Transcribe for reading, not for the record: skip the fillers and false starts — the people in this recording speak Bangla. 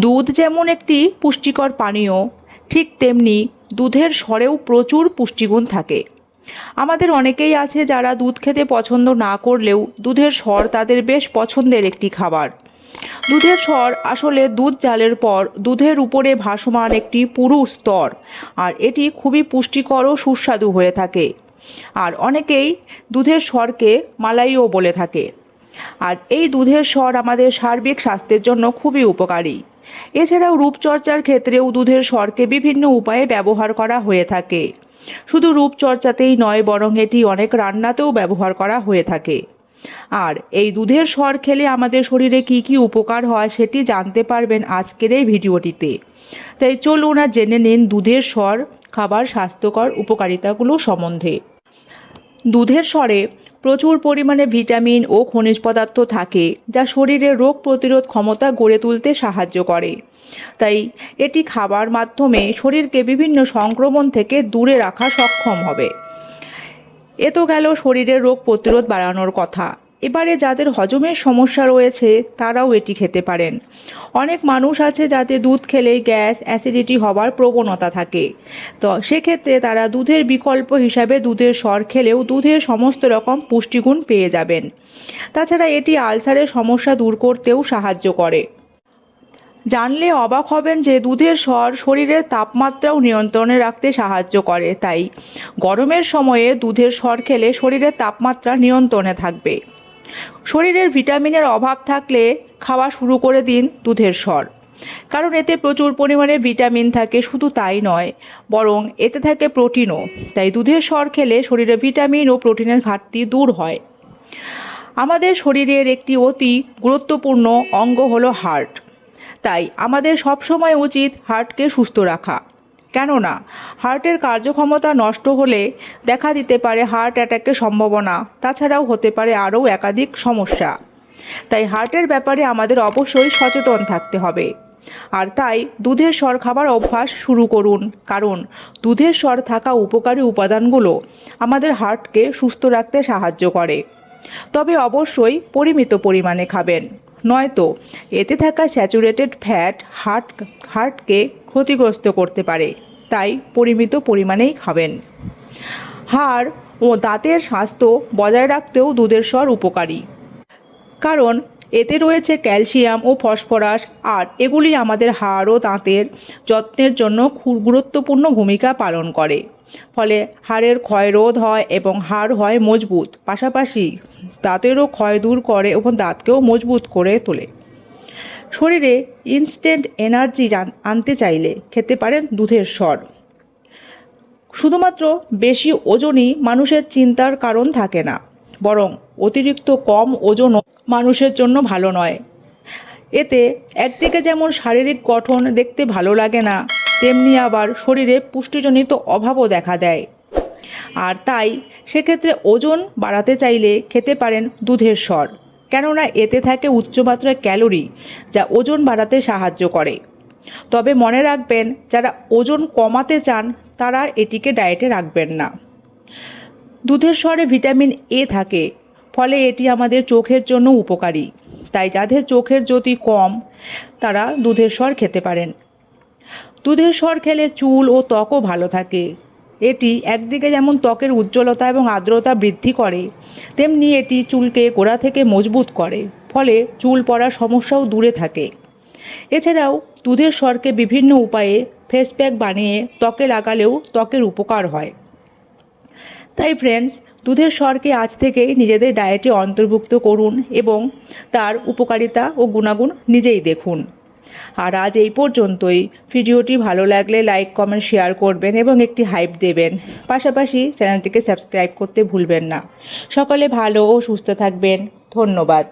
দুধ যেমন একটি পুষ্টিকর পানীয়, ঠিক তেমনি দুধের স্বরেও প্রচুর পুষ্টিগুণ থাকে। আমাদের অনেকেই আছে যারা দুধ খেতে পছন্দ না করলেও দুধের স্বর তাদের বেশ পছন্দের একটি খাবার। দুধের স্বর আসলে দুধ জালের পর দুধের উপরে ভাসমান একটি পুরু স্তর, আর এটি খুবই পুষ্টিকর ও সুস্বাদু হয়ে থাকে। আর অনেকেই দুধের স্বরকে মালাইও বলে থাকে। আর এই দুধের স্বর আমাদের সার্বিক স্বাস্থ্যের জন্য খুবই উপকারী। এছাড়াও রূপচর্চার ক্ষেত্রেও দুধের স্বরকে বিভিন্ন উপায়ে ব্যবহার করা হয়ে থাকে। শুধু রূপচর্চাতেই নয়, বরং এটি অনেক রান্নাতেও ব্যবহার করা হয়ে থাকে। আর এই দুধের স্বর খেলে আমাদের শরীরে কি কি উপকার হয় সেটি জানতে পারবেন আজকের এই ভিডিওটিতে। তাই চলুন আর জেনে নিন দুধের স্বর খাবার স্বাস্থ্যকর উপকারিতাগুলো সম্বন্ধে। দুধের স্বরে প্রচুর পরিমাণে ভিটামিন ও খনিজ পদার্থ থাকে, যা শরীরের রোগ প্রতিরোধ ক্ষমতা গড়ে তুলতে সাহায্য করে। তাই এটি খাবার মাধ্যমে শরীরকে বিভিন্ন সংক্রমণ থেকে দূরে রাখা সক্ষম হবে। এ তো গেল শরীরের রোগ প্রতিরোধ বাড়ানোর কথা। এবারে যাদের হজমের সমস্যা রয়েছে তারাও এটি খেতে পারেন। অনেক মানুষ আছে যাতে দুধ খেলেই গ্যাস, অ্যাসিডিটি হওয়ার প্রবণতা থাকে। তো সেক্ষেত্রে তারা দুধের বিকল্প হিসাবে দুধের স্বর খেলেও দুধের সমস্ত রকম পুষ্টিগুণ পেয়ে যাবেন। তাছাড়া এটি আলসারের সমস্যা দূর করতেও সাহায্য করে। জানলে অবাক হবেন যে দুধের স্বর শরীরের তাপমাত্রাও নিয়ন্ত্রণে রাখতে সাহায্য করে। তাই গরমের সময়ে দুধের স্বর খেলে শরীরের তাপমাত্রা নিয়ন্ত্রণে থাকবে। শরীরের ভিটামিনের অভাব থাকলে খাওয়া শুরু করে দিন দুধের স্বর, কারণ এতে প্রচুর পরিমাণে ভিটামিন থাকে। শুধু তাই নয়, বরং এতে থাকে প্রোটিনও। তাই দুধের স্বর খেলে শরীরে ভিটামিন ও প্রোটিনের ঘাটতি দূর হয়। আমাদের শরীরের একটি অতি গুরুত্বপূর্ণ অঙ্গ হলো হার্ট। তাই আমাদের সবসময় উচিত হার্টকে সুস্থ রাখা। কেননা হার্টের কার্যক্ষমতা নষ্ট হলে দেখা দিতে পারে হার্ট অ্যাটাকের সম্ভাবনা। তাছাড়াও হতে পারে আরও একাধিক সমস্যা। তাই হার্টের ব্যাপারে আমাদের অবশ্যই সচেতন থাকতে হবে। আর তাই দুধের স্বর খাবার অভ্যাস শুরু করুন, কারণ দুধের স্বর থাকা উপকারী উপাদানগুলো আমাদের হার্টকে সুস্থ রাখতে সাহায্য করে। তবে অবশ্যই পরিমিত পরিমাণে খাবেন, নয়তো এতে থাকা স্যাচুরেটেড ফ্যাট হার্টকে ক্ষতিগ্রস্ত করতে পারে। তাই পরিমিত পরিমাণেই খাবেন। হাড় ও দাঁতের স্বাস্থ্য বজায় রাখতেও দুধের স্বর উপকারী, কারণ এতে রয়েছে ক্যালসিয়াম ও ফসফরাস। আর এগুলি আমাদের হাড় ও দাঁতের যত্নের জন্য খুব গুরুত্বপূর্ণ ভূমিকা পালন করে। ফলে হাড়ের ক্ষয় রোধ হয় এবং হাড় হয় মজবুত। পাশাপাশি দাঁতেরও ক্ষয় দূর করে এবং দাঁতকেও মজবুত করে তোলে। শরীরে ইনস্ট্যান্ট এনার্জি আনতে চাইলে খেতে পারেন দুধের স্বর। শুধুমাত্র বেশি ওজনই মানুষের চিন্তার কারণ থাকে না, বরং অতিরিক্ত কম ওজনও মানুষের জন্য ভালো নয়। এতে একদিকে যেমন শারীরিক গঠন দেখতে ভালো লাগে না, তেমনি আবার শরীরে পুষ্টিজনিত অভাবও দেখা দেয়। আর তাই সেক্ষেত্রে ওজন বাড়াতে চাইলে খেতে পারেন দুধের স্বর, কেননা এতে থাকে উচ্চমাত্রার ক্যালোরি, যা ওজন বাড়াতে সাহায্য করে। তবে মনে রাখবেন, যারা ওজন কমাতে চান তারা এটিকে ডায়েটে রাখবেন না। দুধের স্বরে ভিটামিন এ থাকে, ফলে এটি আমাদের চোখের জন্য উপকারী। তাই যাদের চোখের জ্যোতি কম তারা দুধের স্বর খেতে পারেন। দুধের স্বর খেলে চুল ও ত্বকও ভালো থাকে। এটি একদিকে যেমন ত্বকের উজ্জ্বলতা এবং আর্দ্রতা বৃদ্ধি করে, তেমনি এটি চুলকে গোড়া থেকে মজবুত করে। ফলে চুল পড়ার সমস্যাও দূরে থাকে। এছাড়াও দুধের স্বরকে বিভিন্ন উপায়ে ফেস প্যাক বানিয়ে ত্বকে লাগালেও ত্বকের উপকার হয়। তাই ফ্রেন্ডস, দুধের স্বরকে আজ থেকেই নিজেদের ডায়েটে অন্তর্ভুক্ত করুন এবং তার উপকারিতা ও গুণাগুণ নিজেই দেখুন। আর আজ এই পর্যন্তই। ভিডিওটি ভালো লাগলে লাইক, কমেন্ট, শেয়ার করবেন এবং একটি হাইপ দেবেন। পাশাপাশি চ্যানেলটিকে সাবস্ক্রাইব করতে ভুলবেন না। সকলে ভালো ও সুস্থ থাকবেন। ধন্যবাদ।